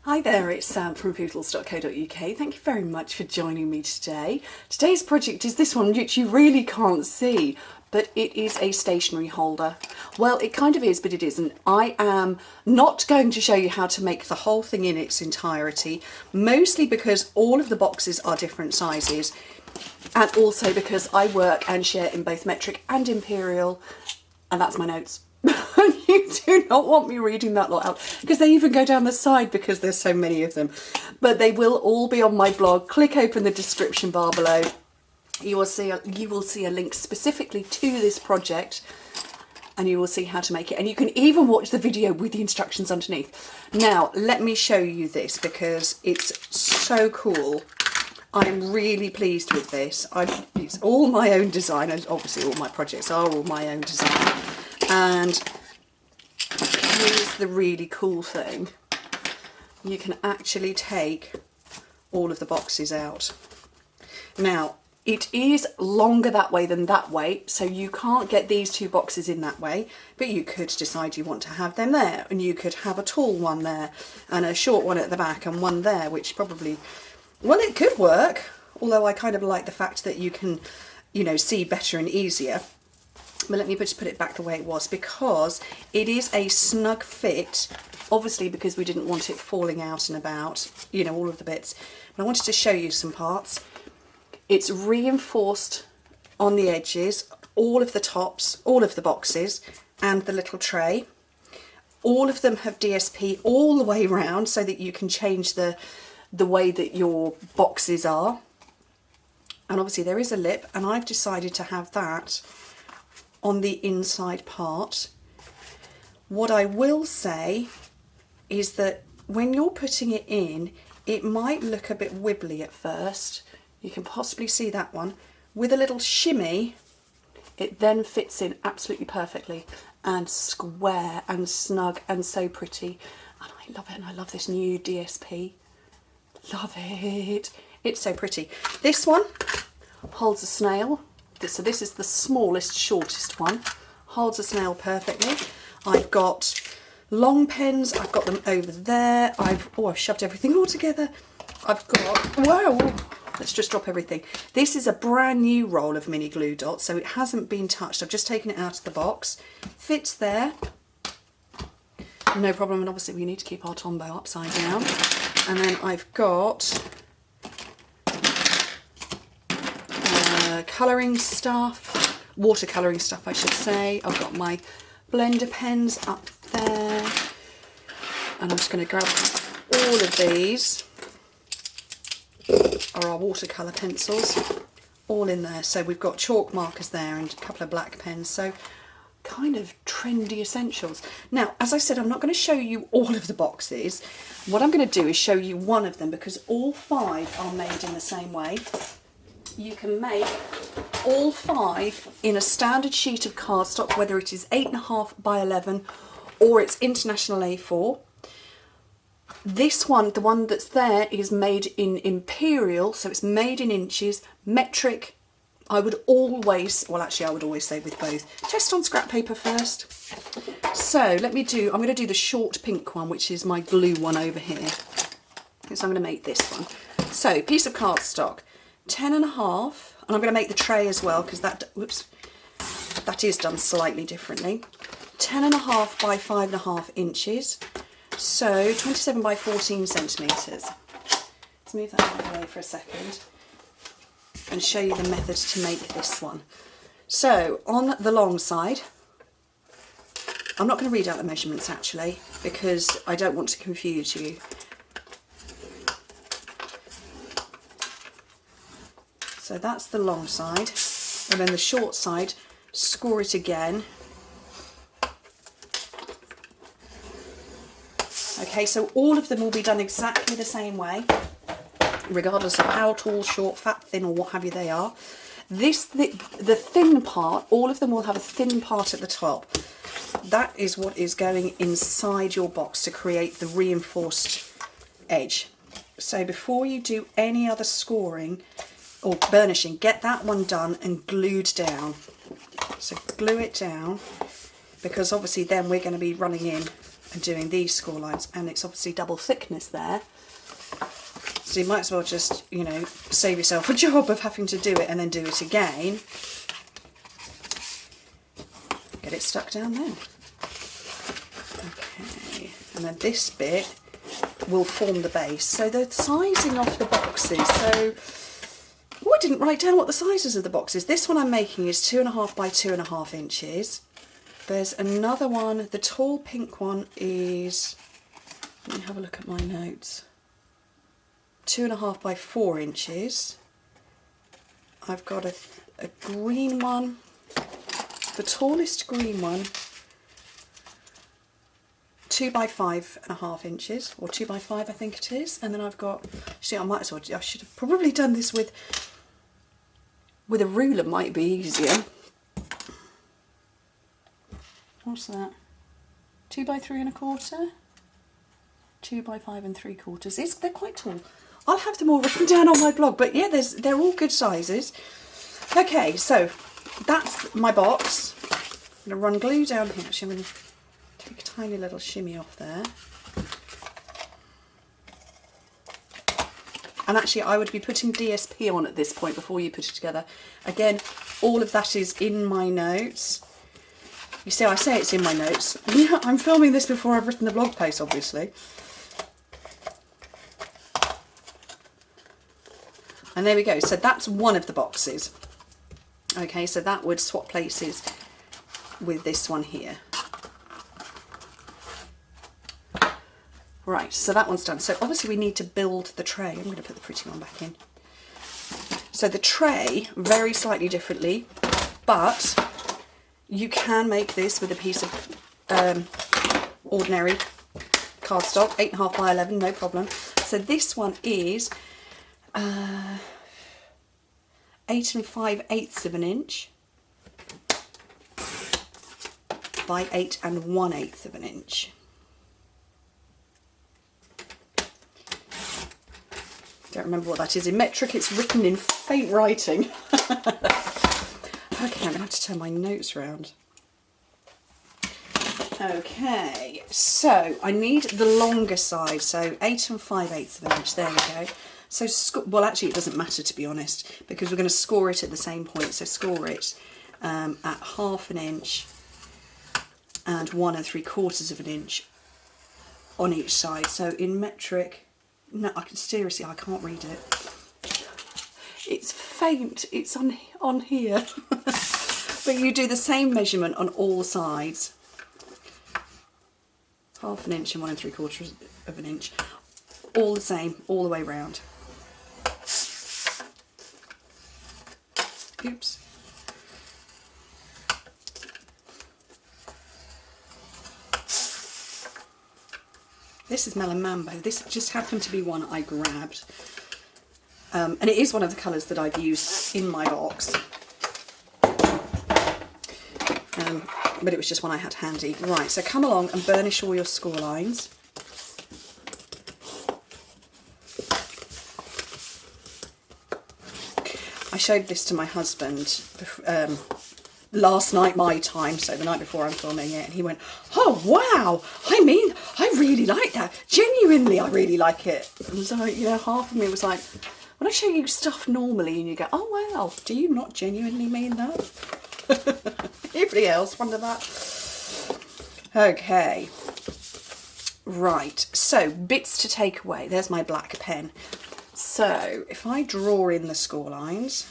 Hi there, it's Sam from poodles.co.uk. Thank you very much for joining me today. Today's project is this one, which you really can't see, but it is a stationery holder. Well, it kind of is, but it isn't. I am not going to show you how to make the whole thing in its entirety, mostly because all of the boxes are different sizes, and also because I work and share in both metric and imperial, and that's my notes. You do not want me reading that lot out, because they even go down the side because there's so many of them. But they will all be on my blog. Click open the description bar below. You will see a link specifically to this project, and you will see how to make it. And you can even watch the video with the instructions underneath. Now, let me show you this because it's so cool. I'm really pleased with this. It's all my own design, and obviously all my projects are all my own design. And here's the really cool thing. You can actually take all of the boxes out. Now, it is longer that way than that way, so you can't get these two boxes in that way, but you could decide you want to have them there, and you could have a tall one there and a short one at the back and one there, which probably, well, it could work, although I kind of like the fact that you can, you know, see better and easier. But let me just put it back the way it was, because it is a snug fit, obviously because we didn't want it falling out and about, you know, all of the bits. But I wanted to show you some parts. It's reinforced on the edges, all of the tops, all of the boxes, and the little tray. All of them have DSP all the way around so that you can change the way that your boxes are. And obviously there is a lip, and I've decided to have that on the inside part. What I will say is that when you're putting it in, it might look a bit wibbly at first. You can possibly see that one. With a little shimmy, it then fits in absolutely perfectly and square and snug and so pretty. And I love it, and I love this new DSP. Love it. It's so pretty. This one holds a snail. So this is the smallest, shortest one. Holds a snail perfectly. I've got long pens. I've got them over there. I've shoved everything all together. I've got, wow, let's just drop everything. This is a brand new roll of mini glue dots, so it hasn't been touched. I've just taken it out of the box. Fits there. No problem, and obviously we need to keep our Tombow upside down. And then I've got colouring stuff, watercolouring stuff I should say. I've got my blender pens up there, and I'm just going to grab all of these, are our watercolour pencils, all in there. So we've got chalk markers there and a couple of black pens, so kind of trendy essentials. Now, as I said, I'm not going to show you all of the boxes. What I'm going to do is show you one of them, because all 5 are made in the same way. You can make all 5 in a standard sheet of cardstock, whether it is 8.5 by 11 or it's international A4. This one, the one that's there, is made in imperial, so it's made in inches, metric. I would always, well actually I would always say with both, test on scrap paper first. So I'm going to do the short pink one, which is my glue one over here. So I'm going to make this one. So piece of cardstock, 10.5, and I'm going to make the tray as well, because that, whoops, that is done slightly differently. 10.5 by 5.5 inches, so 27 by 14 centimetres. Let's move that out of the way for a second and show you the method to make this one. So on the long side, I'm not going to read out the measurements actually, because I don't want to confuse you. So that's the long side, and then the short side, score it again. Okay, so all of them will be done exactly the same way, regardless of how tall, short, fat, thin, or what have you they are. The thin part, all of them will have a thin part at the top. That is what is going inside your box to create the reinforced edge. So before you do any other scoring or burnishing, get that one done and glued down. So glue it down, because obviously then we're going to be running in and doing these score lines, and it's obviously double thickness there. So you might as well just, you know, save yourself a job of having to do it and then do it again. Get it stuck down there. Okay, and then this bit will form the base. So the sizing of the boxes, so oh, I didn't write down what the sizes of the boxes. This one I'm making is 2.5 by 2.5 inches. There's another one, the tall pink one is, let me have a look at my notes, 2.5 by 4 inches. I've got a green one, the tallest green one, 2 by 5.5 inches, or 2 by 5 I think it is. And then I've got, see, I should have probably done this with a ruler, might be easier. What's that? 2 by 3.25, 2 by 5 3/4. They're quite tall. I'll have them all written down on my blog, but yeah, they're all good sizes. Okay, so that's my box. I'm going to run glue down here. Actually, I'm going to take a tiny little shimmy off there. And actually, I would be putting DSP on at this point before you put it together. Again, all of that is in my notes. You see, I say it's in my notes. Yeah, I'm filming this before I've written the blog post, obviously. And there we go. So that's one of the boxes. Okay, so that would swap places with this one here. Right, so that one's done. So obviously we need to build the tray. I'm going to put the pretty one back in. So the tray, very slightly differently, but you can make this with a piece of ordinary cardstock, 8.5 by 11, no problem. So this one is 8 5/8 of an inch by 8 1/8 of an inch. Don't remember what that is in metric, it's written in faint writing. Okay, I'm going to have to turn my notes round. Okay, so I need the longer side, so 8 5/8 of an inch, there we go. So, well actually it doesn't matter to be honest, because we're going to score it at the same point, so score it at 1/2 inch and 1 3/4 of an inch on each side. So in metric, no, seriously, I can't read it. It's faint, it's on here. But you do the same measurement on all sides. 1/2 inch and 1 3/4 of an inch. All the same, all the way round. Oops. This is Melon Mambo. This just happened to be one I grabbed. And it is one of the colours that I've used in my box. But it was just one I had handy. Right, so come along and burnish all your score lines. I showed this to my husband last night my time, so the night before I'm filming it, and he went, "Oh wow, I mean, I really like that. Genuinely, I really like it." And so, you know, half of me was like, when I show you stuff normally and you go, "Oh wow, do you not genuinely mean that?" Anybody else wonder that? Okay. Right, so bits to take away. There's my black pen. So if I draw in the score lines,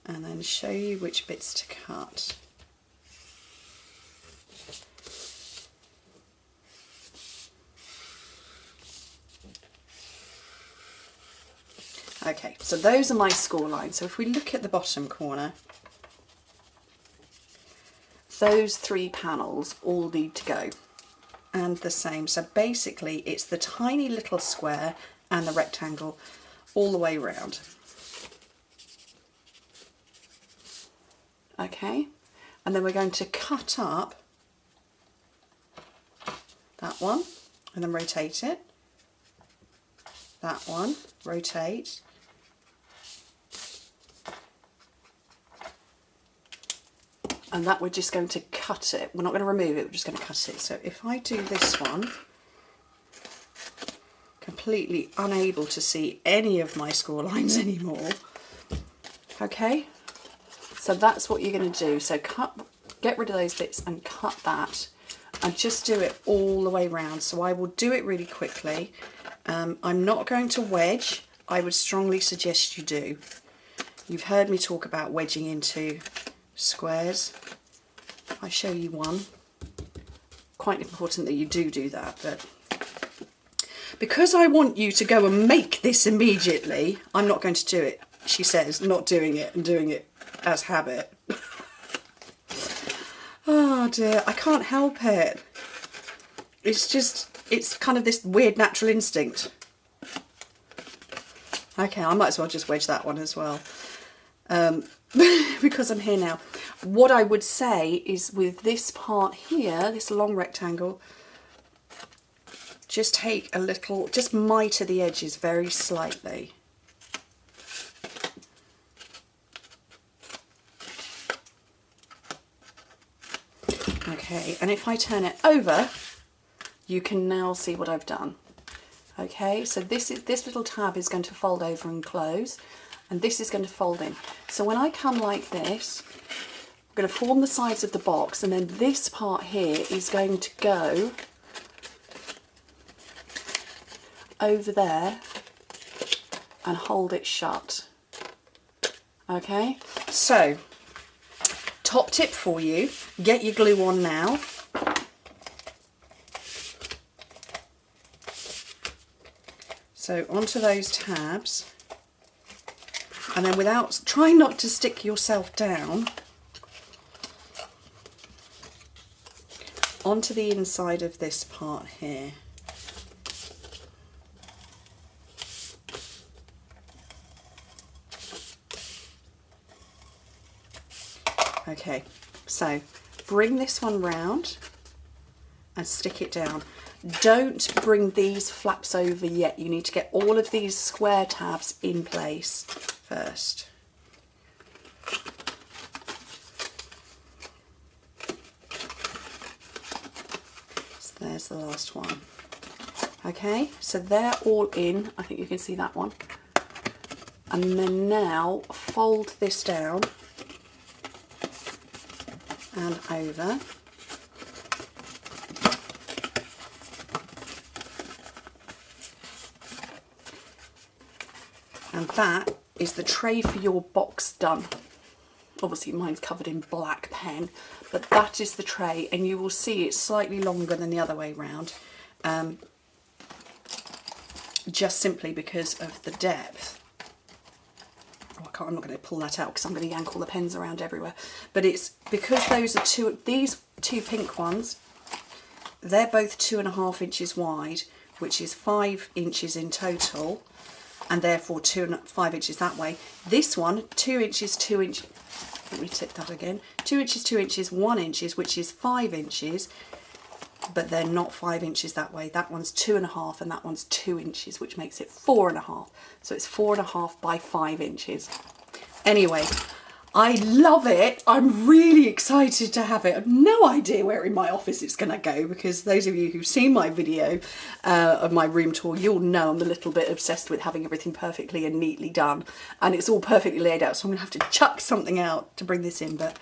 and then show you which bits to cut. Okay, so those are my score lines. So if we look at the bottom corner, those 3 panels all need to go, and the same. So basically it's the tiny little square and the rectangle all the way around. Okay, and then we're going to cut up that one and then rotate it. That one, rotate. and that we're just going to cut it. We're not going to remove it, we're just going to cut it. So if I do this one, completely unable to see any of my score lines anymore. Okay, so that's what you're going to do. So get rid of those bits and cut that, and just do it all the way round. So I will do it really quickly. I'm not going to wedge. I would strongly suggest you do. You've heard me talk about wedging into squares. I show you one. Quite important that you do that, but because I want you to go and make this immediately, I'm not going to do it. She says, not doing it and doing it as habit. Oh dear, I can't help it. It's kind of this weird natural instinct. Okay, I might as well just wedge that one as well. Because I'm here now. What I would say is with this part here, this long rectangle, just take a little, just mitre the edges very slightly. Okay, and if I turn it over, you can now see what I've done. Okay, so this little tab is going to fold over and close, and this is going to fold in. So when I come like this, I'm going to form the sides of the box, and then this part here is going to go over there and hold it shut. Okay, so top tip for you, get your glue on now. So onto those tabs, and then try not to stick yourself down, onto the inside of this part here. Okay, so bring this one round and stick it down. Don't bring these flaps over yet. You need to get all of these square tabs in place first. So there's the last one. Okay, so they're all in. I think you can see that one. And then now fold this down and over. And that is the tray for your box done. Obviously mine's covered in black pen, but that is the tray, and you will see it's slightly longer than the other way round, just simply because of the depth. I'm not going to pull that out because I'm going to yank all the pens around everywhere. But it's because those are these two pink ones, they're both 2.5 inches wide, which is 5 inches in total, and therefore 5 inches that way. This one, 2 inches, 2 inches, let me tip that again, 2 inches, 2 inches, 1 inches, which is 5 inches, but they're not 5 inches that way. That one's 2.5 and that one's 2 inches, which makes it 4.5. So it's 4.5 by 5 inches. Anyway, I love it. I'm really excited to have it. I've no idea where in my office it's going to go, because those of you who've seen my video of my room tour, you'll know I'm a little bit obsessed with having everything perfectly and neatly done, and it's all perfectly laid out, so I'm going to have to chuck something out to bring this in, but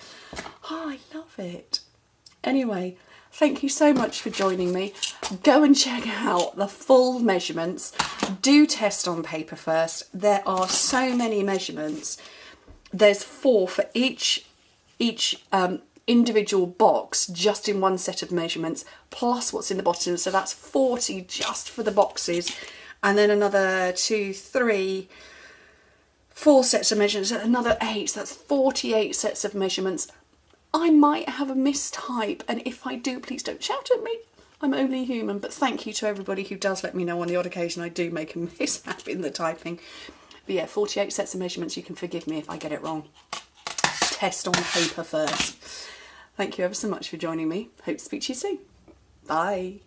oh, I love it. Anyway, thank you so much for joining me. Go and check out the full measurements. Do test on paper first. There are so many measurements. There's 4 for each individual box, just in one set of measurements, plus what's in the bottom. So that's 40 just for the boxes, and then another 2, 3, 4 sets of measurements, another 8. So that's 48 sets of measurements. I might have a mistype, and if I do, please don't shout at me. I'm only human, but thank you to everybody who does let me know on the odd occasion I do make a mishap in the typing. But yeah, 48 sets of measurements. You can forgive me if I get it wrong. Test on paper first. Thank you ever so much for joining me. Hope to speak to you soon. Bye.